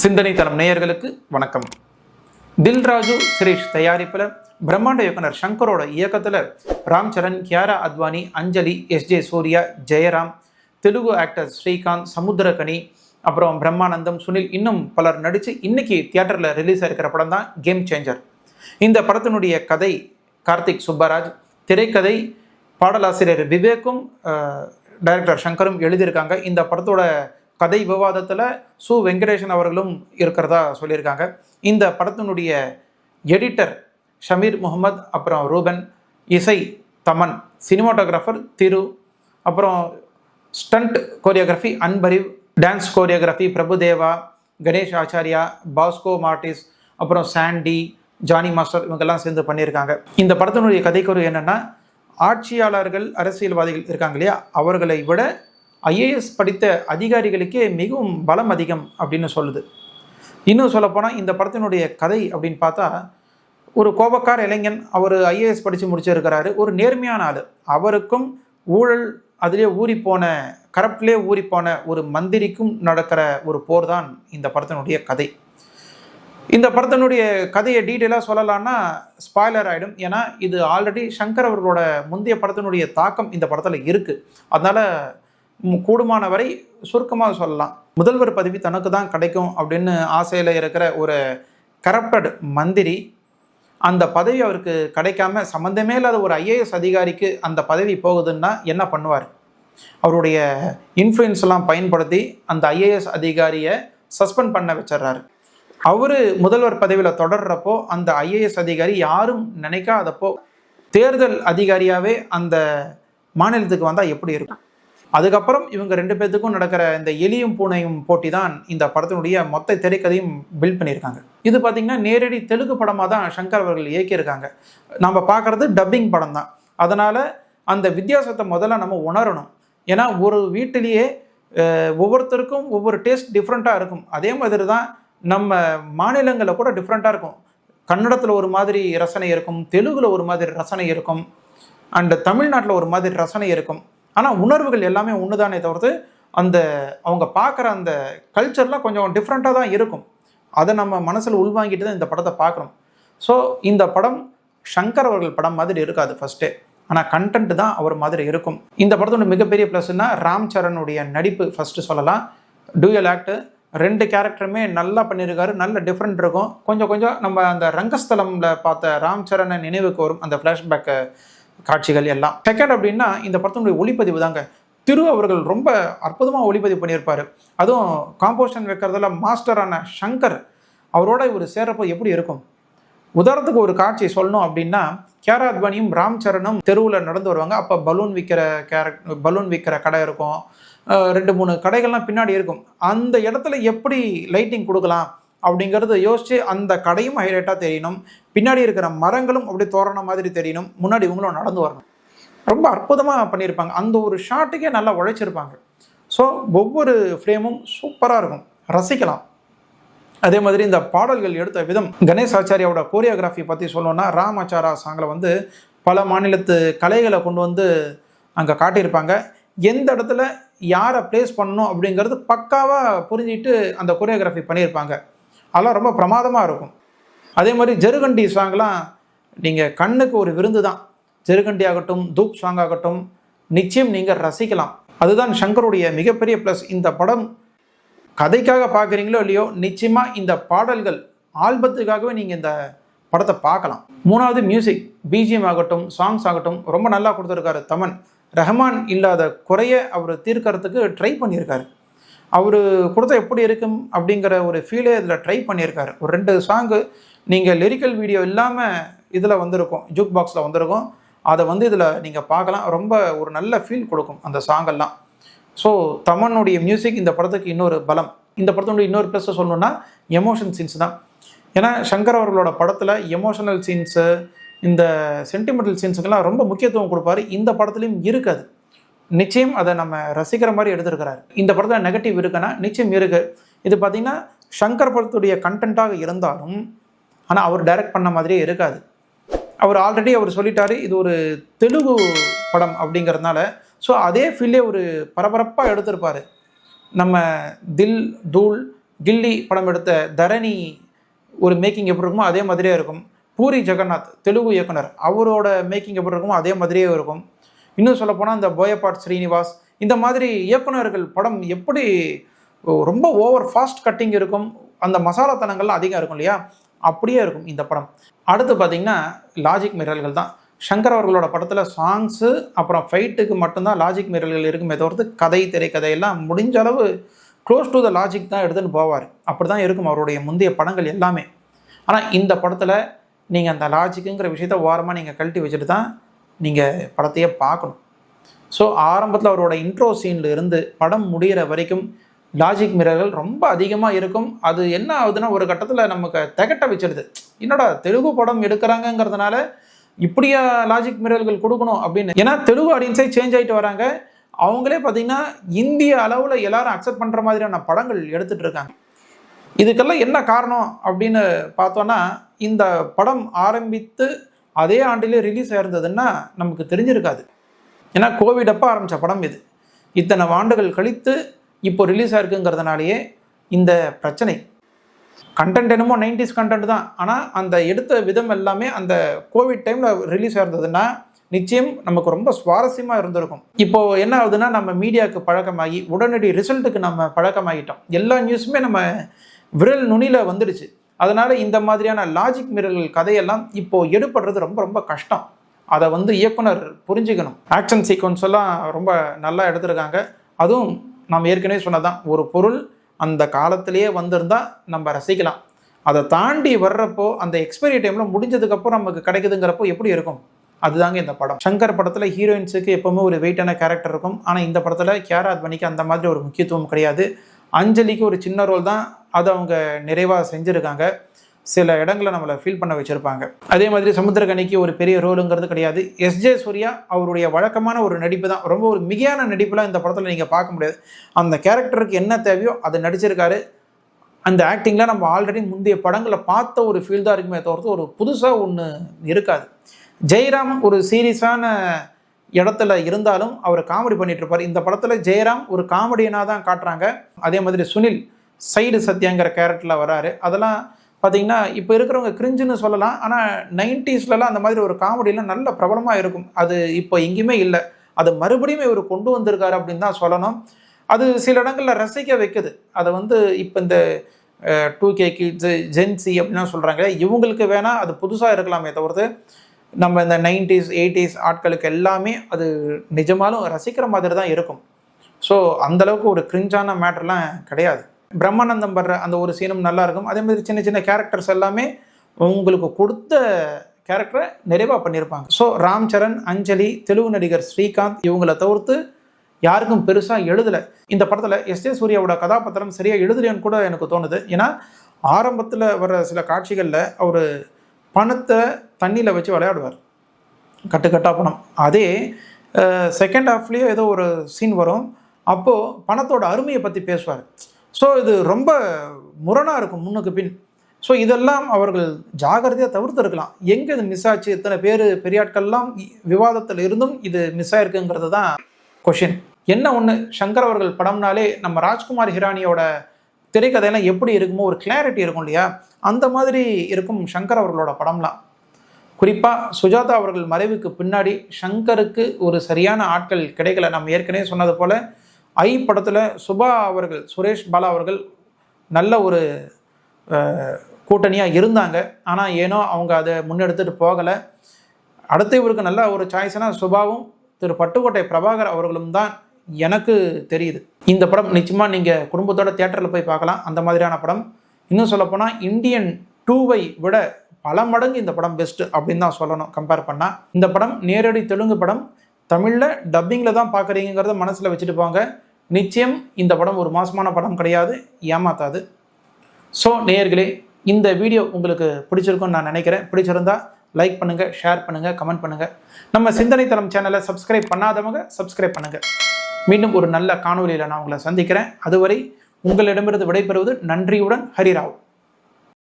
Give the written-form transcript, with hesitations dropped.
சிந்தனை தளம் நேயர்களுக்கு வணக்கம். தில்ராஜு சிரேஷ் தயாரிப்பில் பிரம்மாண்ட இயக்குனர் சங்கரோட இயக்கத்தில் ராம் சரண், கியாரா அத்வானி, அஞ்சலி, எஸ்ஜே சூர்யா, ஜெயராம், தெலுங்கு ஆக்டர் ஸ்ரீகாந்த், சமுத்திரகனி, அப்புறம் பிரம்மானந்தம், சுனில், இன்னும் பலர் நடித்து இன்னைக்கு தியேட்டரில் ரிலீஸ் ஆகிருக்கிற படம் தான் கேம் சேஞ்சர். இந்த படத்தினுடைய கதை கார்த்திக் சுப்பராஜ், திரைக்கதை பாடலாசிரியர் விவேக்கும் டைரக்டர் சங்கரும் எழுதியிருக்காங்க. இந்த படத்தோட கதை விவாதத்தில் சு வெங்கடேசன் அவர்களும் இருக்கிறதா சொல்லியிருக்காங்க. இந்த படத்தினுடைய எடிட்டர் ஷமீர் முகமது, அப்புறம் ரூபன், இசை தமன், சினிமாட்டோகிராஃபர் திரு, அப்புறம் stunt choreography Anbariv, dance choreography Prabhudeva, Ganesh Acharya, Bosco Martis, அப்புறம் சாண்டி, ஜானி மாஸ்டர், இவங்கெல்லாம் சேர்ந்து பண்ணியிருக்காங்க. இந்த படத்தினுடைய கதைக்குரு என்னென்னா, ஆட்சியாளர்கள் அரசியல்வாதிகள் இருக்காங்க இல்லையா, அவர்களை விட ஐஏஎஸ் படித்த அதிகாரிகளுக்கே மிகவும் பலம் அதிகம் அப்படின்னு சொல்லுது. இன்னும் சொல்லப்போனால் இந்த படத்தினுடைய கதை அப்படின்னு பார்த்தா, ஒரு கோபக்கார இளைஞன், அவர் ஐஏஎஸ் படித்து முடிச்சிருக்கிறாரு, ஒரு நேர்மையான ஆள், அவருக்கும் ஊழல் அதிலே ஊறிப்போன கரப்ட்லேயே ஊறிப்போன ஒரு மந்திரிக்கும் நடக்கிற ஒரு போர் தான் இந்த படத்தினுடைய கதை. இந்த படத்தினுடைய கதையை டீட்டெயிலாக சொல்லலான்னா ஸ்பாய்லர் ஆகிடும். ஏன்னா இது ஆல்ரெடி சங்கர் அவர்களோட முந்தைய படத்தினுடைய தாக்கம் இந்த படத்தில் இருக்குது. அதனால் கூடுமான வரை சுருக்கமாக சொல்லலாம். முதல்வர் பதவி தனக்கு தான் கிடைக்கும் அப்படின்னு ஆசையில் இருக்கிற ஒரு கரப்டட் மந்திரி, அந்த பதவி அவருக்கு கிடைக்காம சம்மந்தமே இல்லாத ஒரு ஐஏஎஸ் அதிகாரிக்கு அந்த பதவி போகுதுன்னா என்ன பண்ணுவார்? அவருடைய இன்ஃப்ளூயன்ஸ்லாம் பயன்படுத்தி அந்த ஐஏஎஸ் அதிகாரியை சஸ்பெண்ட் பண்ண வச்சிடுறாரு. அவர் முதல்வர் பதவியில் தொடர்றப்போ அந்த ஐஏஎஸ் அதிகாரி யாரும் நினைக்காதப்போ தேர்தல் அதிகாரியாகவே அந்த மாநிலத்துக்கு வந்தால் எப்படி இருக்கும்? அதுக்கப்புறம் இவங்க ரெண்டு பேர்த்துக்கும் நடக்கிற இந்த எலியும் பூனையும் போட்டி தான் இந்த படத்தினுடைய மொத்த திரைக்கதையும் பில்ட் பண்ணியிருக்காங்க. இது பார்த்திங்கன்னா நேரடி தெலுங்கு படமாக தான் சங்கர் அவர்கள் இயக்கியிருக்காங்க. நம்ம பார்க்குறது டப்பிங் படம் தான். அதனால் அந்த வித்தியாசத்தை முதல்ல நம்ம உணரணும். ஏன்னா ஒரு வீட்டிலேயே ஒவ்வொருத்தருக்கும் ஒவ்வொரு டேஸ்ட் டிஃப்ரெண்ட்டாக இருக்கும். அதே மாதிரி தான் நம்ம மாநிலங்களில் கூட டிஃப்ரெண்ட்டாக இருக்கும். கன்னடத்தில் ஒரு மாதிரி ரசனை இருக்கும், தெலுங்கில் ஒரு மாதிரி ரசனை இருக்கும், அண்ட் தமிழ்நாட்டில் ஒரு மாதிரி ரசனை இருக்கும். ஆனால் உணர்வுகள் எல்லாமே ஒன்று தானே தவிர்த்து அந்த அவங்க பார்க்குற அந்த கல்ச்சர்லாம் கொஞ்சம் டிஃப்ரெண்ட்டாக தான் இருக்கும். அதை நம்ம மனசில் உள்வாங்கிட்டு தான் இந்த படத்தை பார்க்குறோம். ஸோ இந்த படம் சங்கர் அவர்கள் படம் மாதிரி இருக்காது ஃபஸ்ட்டே, ஆனால் கண்டென்ட் தான் அவர் மாதிரி இருக்கும். இந்த படத்தோட மிகப்பெரிய ப்ளஸ்னா ராம் சரணுடைய நடிப்பு ஃபஸ்ட்டு சொல்லலாம். டூயல் ஆக்ட், ரெண்டு கேரக்டருமே நல்லா பண்ணியிருக்காரு, நல்ல டிஃப்ரெண்ட் இருக்கும். கொஞ்சம் நம்ம அந்த ரங்கஸ்தலமில் பார்த்த ராம் சரணை நினைவுக்கு வரும் அந்த ஃப்ளாஷ்பேக்கு காட்சிகள் எல்லாம். செகண்ட் அப்படின்னா இந்த படத்தினுடைய ஒளிப்பதிவு தாங்க. திரு அவர்கள் ரொம்ப அற்புதமாக ஒளிப்பதிவு பண்ணியிருப்பார். அதுவும் காம்போசிஷன் வைக்கிறதுல மாஸ்டரான சங்கர் அவரோட இவர் சேர்றப்போ எப்படி இருக்கும்? உதாரணத்துக்கு ஒரு காட்சி சொல்லணும் அப்படின்னா, கியாரா அத்வானியும் ராம் சரணும் தெருவில் நடந்து வருவாங்க. அப்போ பலூன் விற்கிற கடை இருக்கும், 2-3 கடைகள்லாம் பின்னாடி இருக்கும். அந்த இடத்துல எப்படி லைட்டிங் கொடுக்கலாம் அப்படிங்கிறத யோசித்து அந்த கடையும் ஹைலைட்டாக தெரியணும், பின்னாடி இருக்கிற மரங்களும் அப்படி தோரண மாதிரி தெரியணும், முன்னாடி இவங்களும் நடந்து வரணும். ரொம்ப அற்புதமாக பண்ணியிருப்பாங்க. அந்த ஒரு ஷாட்டுக்கே நல்லா உழைச்சிருப்பாங்க. ஸோ ஒவ்வொரு ஃப்ரேமும் சூப்பராக இருக்கும், ரசிக்கலாம். அதே மாதிரி இந்த பாடல்கள் எடுத்த விதம், கணேஷ் ஆச்சாரியாவோட கோரியோகிராஃபி பற்றி சொல்லணும்னா, ராம் ஆச்சாரா சாங்கில் பல மாநிலத்து கலைகளை கொண்டு வந்து அங்கே காட்டியிருப்பாங்க. எந்த இடத்துல யாரை ப்ளேஸ் பண்ணணும் அப்படிங்கிறது பக்காவாக புரிஞ்சிட்டு அந்த கோரியோகிராஃபி பண்ணியிருப்பாங்க. அதெல்லாம் ரொம்ப பிரமாதமாக இருக்கும். அதே மாதிரி ஜெருகண்டி சாங்லாம் நீங்கள் கண்ணுக்கு ஒரு விருந்து தான். ஜெருகண்டி ஆகட்டும், தூப் சாங் ஆகட்டும், நிச்சயம் நீங்கள் ரசிக்கலாம். அதுதான் சங்கருடைய மிகப்பெரிய ப்ளஸ். இந்த படம் கதைக்காக பார்க்குறீங்களோ இல்லையோ, நிச்சயமாக இந்த பாடல்கள் ஆல்பத்துக்காகவே நீங்கள் இந்த படத்தை பார்க்கலாம். மூணாவது மியூசிக், பிஜிஎம் ஆகட்டும், சாங்ஸ் ஆகட்டும் ரொம்ப நல்லா கொடுத்துருக்காரு தமன். ரஹ்மான் இல்லாத குறைய அவர் தீர்க்கறதுக்கு ட்ரை பண்ணியிருக்காரு. அவர் கொடுத்த எப்படி இருக்கும் அப்படிங்கிற ஒரு ஃபீலே இதில் ட்ரை பண்ணியிருக்காரு. ஒரு 2 சாங்கு நீங்கள் லிரிக்கல் வீடியோ இல்லாமல் இதில் வந்திருக்கும், ஜூக் பாக்ஸில் வந்திருக்கும். அதை இதில் நீங்கள் பார்க்கலாம். ரொம்ப ஒரு நல்ல ஃபீல் கொடுக்கும் அந்த சாங்கெல்லாம். ஸோ தமனுடைய மியூசிக் இந்த படத்துக்கு இன்னொரு பலம். இந்த படத்தினுடைய இன்னொரு ப்ளஸ்ஸை சொல்லணுன்னா எமோஷன் சீன்ஸ் தான். ஏன்னா சங்கர் அவர்களோட படத்தில் எமோஷனல் சீன்ஸு, இந்த சென்டிமெண்டல் சீன்ஸுக்கெல்லாம் ரொம்ப முக்கியத்துவம் கொடுப்பாரு. இந்த படத்துலையும் இருக்காது. நிச்சயம் அதை நம்ம ரசிக்கிற மாதிரி எடுத்துருக்கிறாரு. இந்த படத்தில் நெகட்டிவ் இருக்குன்னா நிச்சயம் இருக்குது. இது பார்த்திங்கன்னா சங்கர் படத்துடைய கண்டென்ட்டாக இருந்தாலும் ஆனால் அவர் டைரக்ட் பண்ண மாதிரியே இருக்காது. அவர் ஆல்ரெடி சொல்லிட்டாரு இது ஒரு தெலுங்கு படம் அப்படிங்கிறதுனால. ஸோ அதே ஃபீல்லே ஒரு பரபரப்பாக எடுத்திருப்பார். நம்ம தில், தூள், கில்லி படம் எடுத்த தரணி ஒரு மேக்கிங் எப்படி இருக்குமோ அதே மாதிரியே இருக்கும். பூரி ஜெகநாத் தெலுங்கு இயக்குனர், அவரோட மேக்கிங் எப்படி இருக்குமோ அதே மாதிரியே இருக்கும். இன்னும் சொல்லப்போனால் இந்த போயப்பாட் ஸ்ரீனிவாஸ், இந்த மாதிரி இயக்குனர்கள் படம் எப்படி ரொம்ப ஓவர் ஃபாஸ்ட் கட்டிங் இருக்கும், அந்த மசாலாத்தனங்கள்லாம் அதிகம் இருக்கும் இல்லையா, அப்படியே இருக்கும் இந்த படம். அடுத்து பார்த்திங்கன்னா லாஜிக் மீறல்கள் தான். சங்கர் அவர்களோட படத்தில் சாங்ஸு அப்புறம் ஃபைட்டுக்கு மட்டும்தான் லாஜிக் மீறல்கள் இருக்குமே தவிர்த்து கதை திரைக்கதையெல்லாம் முடிஞ்ச அளவு க்ளோஸ் டு த லாஜிக் தான் எடுத்துன்னு போவார். அப்படி தான் இருக்கும் அவருடைய முந்தைய படங்கள் எல்லாமே. ஆனால் இந்த படத்தில் நீங்கள் அந்த லாஜிக்குங்கிற விஷயத்த ஓரமாக நீங்கள் கழட்டி வச்சுட்டு தான் நீங்கள் படத்தையே பார்க்கணும். ஸோ ஆரம்பத்தில் அவரோட இன்ட்ரோ சீனில் இருந்து படம் முடிகிற வரைக்கும் லாஜிக் மிரர்கள் ரொம்ப அதிகமாக இருக்கும். அது என்ன ஆகுதுன்னா ஒரு கட்டத்தில் நமக்கு திகட்ட வச்சிடுது. என்னடா தெலுங்கு படம் எடுக்கிறாங்கங்கிறதுனால இப்படியா லாஜிக் மிரர்கள் கொடுக்கணும் அப்படின்னு. ஏன்னா தெலுங்கு ஆடியன்ஸே சேஞ்ச் ஆகிட்டு வராங்க. அவங்களே பார்த்திங்கன்னா இந்திய அளவில் எல்லாரும் அக்செப்ட் பண்ணுற மாதிரியான படங்கள் எடுத்துகிட்டு இருக்காங்க. இதுக்கெல்லாம் என்ன காரணம் அப்படின்னு பார்த்தோன்னா, இந்த படம் ஆரம்பித்து அதே ஆண்டிலே ரிலீஸ் ஆயிருந்ததுன்னா நமக்கு தெரிஞ்சிருக்காது. ஏன்னா கோவிட் அப்போ ஆரம்பித்த படம் இது. இத்தனை ஆண்டுகள் கழித்து இப்போ ரிலீஸ் ஆயிருக்குங்கிறதுனாலேயே இந்த பிரச்சனை. கண்டென்ட் என்னமோ 90s கண்டென்ட் தான், ஆனால் அந்த எடுத்த விதம் எல்லாமே அந்த கோவிட் டைமில் ரிலீஸ் ஆயிருந்ததுன்னா நிச்சயம் நமக்கு ரொம்ப சுவாரஸ்யமாக இருந்திருக்கும். இப்போது என்ன ஆகுதுன்னா, நம்ம மீடியாவுக்கு பழக்கமாகி உடனடி ரிசல்ட்டுக்கு நம்ம பழக்கமாகிட்டோம். எல்லா நியூஸுமே நம்ம விரல் நுனியில் வந்துடுச்சு. அதனால் இந்த மாதிரியான லாஜிக் மீறல்கள் கதையெல்லாம் இப்போது எடுப்படுறது ரொம்ப ரொம்ப கஷ்டம். அதை இயக்குனர் புரிஞ்சுக்கணும். ஆக்ஷன் சீக்வன்ஸ் எல்லாம் ரொம்ப நல்லா எடுத்திருக்காங்க. அதுவும் நம்ம ஏற்கனவே சொன்னதான், ஒரு பொருள் அந்த காலத்திலேயே வந்திருந்தால் நம்ம ரசிக்கலாம். அதை தாண்டி வர்றப்போ அந்த எக்ஸ்பைரி டைமில் முடிஞ்சதுக்கப்புறம் நமக்கு கிடைக்குதுங்கிறப்போ எப்படி இருக்கும்? அதுதாங்க இந்த படம். சங்கர் படத்தில் ஹீரோயின்ஸுக்கு எப்போவுமே ஒரு வெயிட்டான கேரக்டர் இருக்கும். ஆனால் இந்த படத்தில் கியாரா அத்வானிக்கு அந்த மாதிரி ஒரு முக்கியத்துவம் கிடையாது. அஞ்சலிக்கு ஒரு சின்ன ரோல் தான், அதை அவங்க நிறைவாக செஞ்சுருக்காங்க. சில இடங்களை நம்மளை ஃபீல் பண்ண வச்சுருப்பாங்க. அதே மாதிரி சமுத்திரகனிக்கு ஒரு பெரிய ரோலுங்கிறது கிடையாது. எஸ்ஜே சூர்யா அவருடைய வழக்கமான ஒரு நடிப்பு தான், ரொம்ப ஒரு மிகையான நடிப்புலாம் இந்த படத்தில் நீங்கள் பார்க்க முடியாது. அந்த கேரக்டருக்கு என்ன தேவையோ அதை நடிச்சிருக்காரு. அந்த ஆக்டிங்கில் நம்ம ஆல்ரெடி முந்தைய படங்களை பார்த்த ஒரு ஃபீல் தான் இருக்குமே தவிர்த்து ஒரு புதுசாக ஒன்று இருக்காது. ஜெயராம் ஒரு சீரியஸான இடத்துல இருந்தாலும் அவர் காமெடி பண்ணிட்டு இருப்பார். இந்த படத்தில் ஜெயராம் ஒரு காமெடியனாக தான் காட்டுறாங்க. அதே மாதிரி சுனில் சைடு சத்யாங்கிற கேரக்டரில் வராரு. அதெல்லாம் பார்த்தீங்கன்னா இப்போ இருக்கிறவங்க கிரிஞ்சுன்னு சொல்லலாம், ஆனால் 90ஸ்லலாம் அந்த மாதிரி ஒரு காமெடியெலாம் நல்ல பிரபலமாக இருக்கும். அது இப்போ எங்கேயுமே இல்லை. அது மறுபடியும் இவர் கொண்டு வந்திருக்காரு அப்படின்னு தான் சொல்லணும். அது சில இடங்களில் ரசிக்க வைக்குது. அதை இப்போ இந்த 2K கிட்ஸு ஜென்சி அப்படின்னா சொல்கிறாங்க, இவங்களுக்கு வேணால் அது புதுசாக இருக்கலாமே தவிர்த்து நம்ம இந்த 90s 80s ஆட்களுக்கு எல்லாமே அது நிஜமாலும் ரசிக்கிற மாதிரி தான் இருக்கும். ஸோ அந்தளவுக்கு ஒரு கிரிஞ்சான மேட்டர்லாம் கிடையாது. பிரம்மானந்தம் படுற அந்த ஒரு சீனும் நல்லாயிருக்கும். அதே மாதிரி சின்ன சின்ன கேரக்டர்ஸ் எல்லாமே உங்களுக்கு கொடுத்த கேரக்டரை நிறைவாக பண்ணியிருப்பாங்க. ஸோ ராம் சரண், அஞ்சலி, தெலுங்கு நடிகர் ஸ்ரீகாந்த் இவங்களை தவிர்த்து யாருக்கும் பெருசாக எழுதலை. இந்த படத்தில் எஸ்ஜே சூர்யாவோட கதாபாத்திரம் சரியாக எழுதலைன்னு கூட எனக்கு தோணுது. ஏன்னா ஆரம்பத்தில் வர சில காட்சிகளில் அவர் பணத்தை தண்ணியில் வச்சு விளையாடுவார், கட்டுக்கட்டாக பணம். அதே செகண்ட் ஹாஃப்லேயே ஏதோ ஒரு சீன் வரும், அப்போது பணத்தோட அருமையை பற்றி பேசுவார். ஸோ இது ரொம்ப முரணாக இருக்கும் முன்னுக்கு பின். ஸோ இதெல்லாம் அவர்கள் ஜாகிரதையாக தவிர்த்து இருக்கலாம். எங்கே இது மிஸ் ஆச்சு, இத்தனை பேர் பெரியாட்கள்லாம் விவாதத்தில் இருந்தும் இது மிஸ் ஆயிருக்குங்கிறது தான் கொஷின். என்ன ஒன்று, சங்கர் அவர்கள் படம்னாலே நம்ம ராஜ்குமார் ஹிரானியோட திரைக்கதையெல்லாம் எப்படி இருக்குமோ ஒரு கிளாரிட்டி இருக்கும் இல்லையா, அந்த மாதிரி இருக்கும் சங்கர் அவர்களோட படம்லாம். குறிப்பாக சுஜாதா அவர்கள் மறைவுக்கு பின்னாடி சங்கருக்கு ஒரு சரியான ஆட்கள் கிடைக்கல. நம்ம ஏற்கனவே சொன்னது போல் ஐ படத்தில் சுபா அவர்கள், சுரேஷ் பாலா அவர்கள் நல்ல ஒரு கூட்டணியாக இருந்தாங்க. ஆனால் ஏனோ அவங்க அதை முன்னெடுத்துட்டு போகலை. அடுத்து இவருக்கு நல்ல ஒரு சாய்ஸ்னால் சுபாவும் திரு பட்டுக்கோட்டை பிரபாகர் அவர்களும் தான் எனக்கு தெரியுது. இந்த படம் நிச்சயமாக நீங்கள் குடும்பத்தோட தியேட்டரில் போய் பார்க்கலாம். அந்த மாதிரியான படம். இன்னும் சொல்லப்போனால் இந்தியன் 2வை விட பல மடங்கு இந்த படம் பெஸ்ட்டு அப்படின்னு தான் சொல்லணும். கம்பேர் பண்ணால் இந்த படம் நேரடி தெலுங்கு படம், தமிழில் டப்பிங்கில் தான் பார்க்குறீங்கிறத மனசில் வச்சுட்டு போங்க. நிச்சயம் இந்த படம் ஒரு மாசமான படம் கிடையாது, ஏமாத்தாது. ஸோ நேயர்களே, இந்த வீடியோ உங்களுக்கு பிடிச்சிருக்குன்னு நான் நினைக்கிறேன். பிடிச்சிருந்தா லைக் பண்ணுங்கள், ஷேர் பண்ணுங்கள், கமெண்ட் பண்ணுங்கள். நம்ம சிந்தனை தளம் சேனலை சப்ஸ்கிரைப் பண்ணாதவங்க சப்ஸ்கிரைப் பண்ணுங்கள். மீண்டும் ஒரு நல்ல காணொலியில் நான் உங்களை சந்திக்கிறேன். அதுவரை உங்களிடமிருந்து விடைபெறுவது நன்றியுடன் ஹரிராவ்.